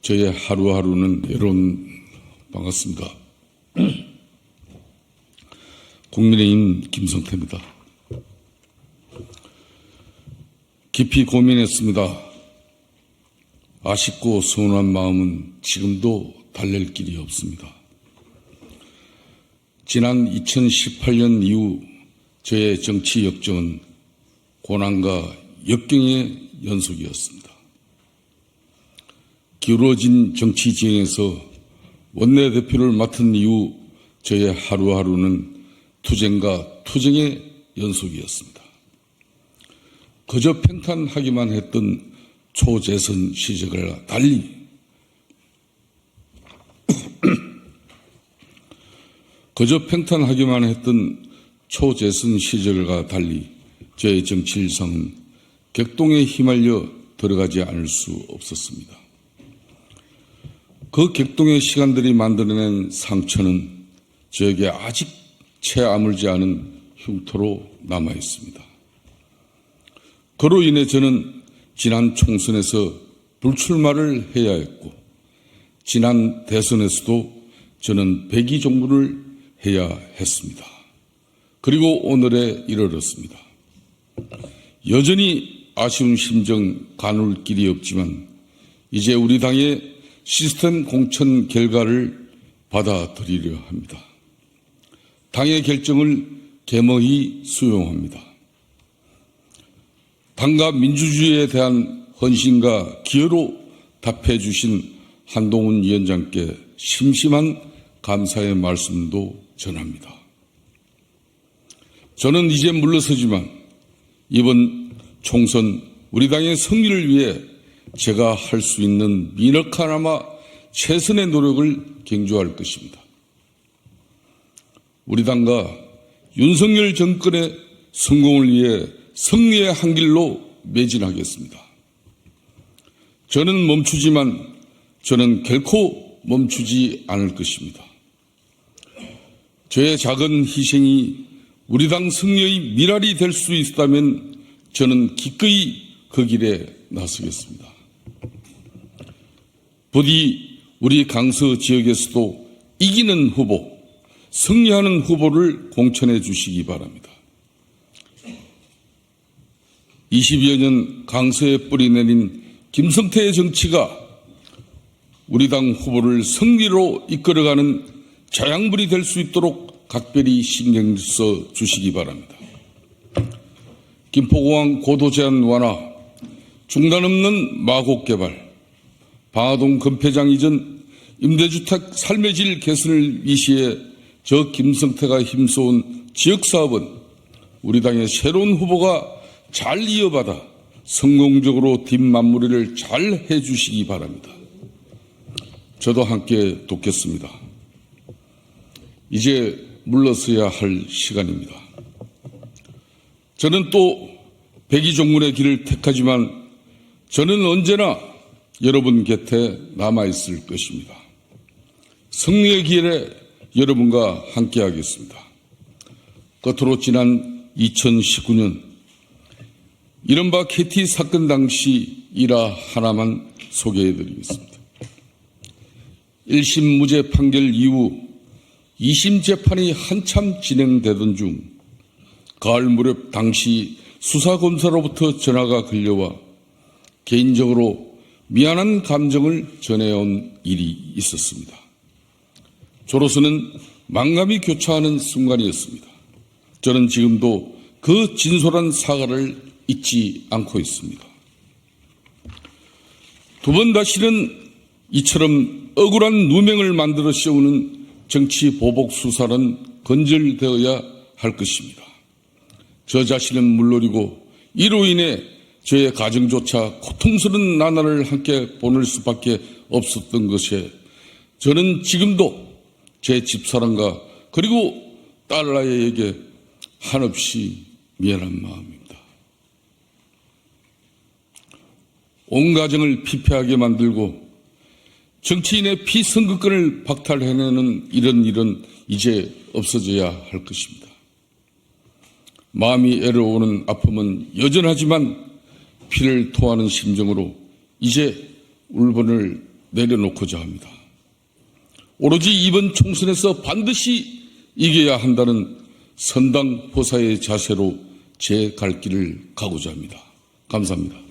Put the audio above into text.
저의 하루하루는 여러분 반갑습니다. 국민의힘 김성태입니다. 깊이 고민했습니다. 아쉽고 서운한 마음은 지금도 달랠 길이 없습니다. 지난 2018년 이후 저의 정치 역정은 고난과 역경의 연속이었습니다. 기울어진 정치 지형에서 원내대표를 맡은 이후 저의 하루하루는 투쟁과 투쟁의 연속이었습니다. 그저 평탄하기만 했던 초재선 시절과 달리 저의 정치 일상은 격동에 휘말려 들어가지 않을 수 없었습니다. 그 격동의 시간들이 만들어낸 상처는 저에게 아직 채 아물지 않은 흉터로 남아 있습니다. 그로 인해 저는 지난 총선에서 불출마를 해야 했고, 지난 대선에서도 저는 백의종군을 해야 했습니다. 그리고 오늘에 이르렀습니다. 여전히 아쉬운 심정 가눌 길이 없지만 이제 우리 당의 시스템 공천 결과를 받아들이려 합니다. 당의 결정을 겸허히 수용합니다. 당과 민주주의에 대한 헌신과 기여로 답해 주신 한동훈 위원장께 심심한 감사의 말씀도 전합니다. 저는 이제 물러서지만 이번 총선 우리 당의 승리를 위해 제가 할 수 있는 미력하나마 최선의 노력을 경주할 것입니다. 우리 당과 윤석열 정권의 성공을 위해 승리의 한 길로 매진하겠습니다. 저는 멈추지만 저는 결코 멈추지 않을 것입니다. 저의 작은 희생이 우리 당 승리의 미랄이 될 수 있다면 저는 기꺼이 그 길에 나서겠습니다. 부디 우리 강서 지역에서도 이기는 후보, 승리하는 후보를 공천해 주시기 바랍니다. 20여 년 강서에 뿌리 내린 김성태의 정치가 우리 당 후보를 승리로 이끌어가는 자양분이 될 수 있도록 각별히 신경 써 주시기 바랍니다. 김포공항 고도 제한 완화, 중단 없는 마곡 개발, 방화동 금폐장 이전, 임대주택 삶의 질 개선을 위시해 저 김성태가 힘써온 지역사업은 우리 당의 새로운 후보가 잘 이어받아 성공적으로 뒷마무리를 잘 해주시기 바랍니다. 저도 함께 돕겠습니다. 이제 물러서야 할 시간입니다. 저는 또 백의종군의 길을 택하지만 저는 언제나 여러분 곁에 남아있을 것입니다. 승리의 길에 여러분과 함께하겠습니다. 끝으로 지난 2019년 이른바 KT 사건 당시 일화 하나만 소개해드리겠습니다. 1심 무죄 판결 이후 2심 재판이 한참 진행되던 중 가을 무렵 당시 수사검사로부터 전화가 걸려와 개인적으로 미안한 감정을 전해온 일이 있었습니다. 저로서는 만감이 교차하는 순간이었습니다. 저는 지금도 그 진솔한 사과를 잊지 않고 있습니다. 두 번 다시는 이처럼 억울한 누명을 만들어 씌우는 정치 보복 수사는 건절되어야 할 것입니다. 저 자신은 물론이고 이로 인해 저의 가정조차 고통스러운 나날을 함께 보낼 수밖에 없었던 것에 저는 지금도 제 집사람과 그리고 딸아이에게 한없이 미안한 마음입니다. 온 가정을 피폐하게 만들고 정치인의 피선거권을 박탈해내는 이런 일은 이제 없어져야 할 것입니다. 마음이 애로오는 아픔은 여전하지만 피를 토하는 심정으로 이제 울분을 내려놓고자 합니다. 오로지 이번 총선에서 반드시 이겨야 한다는 선당포사의 자세로 제 갈 길을 가고자 합니다. 감사합니다.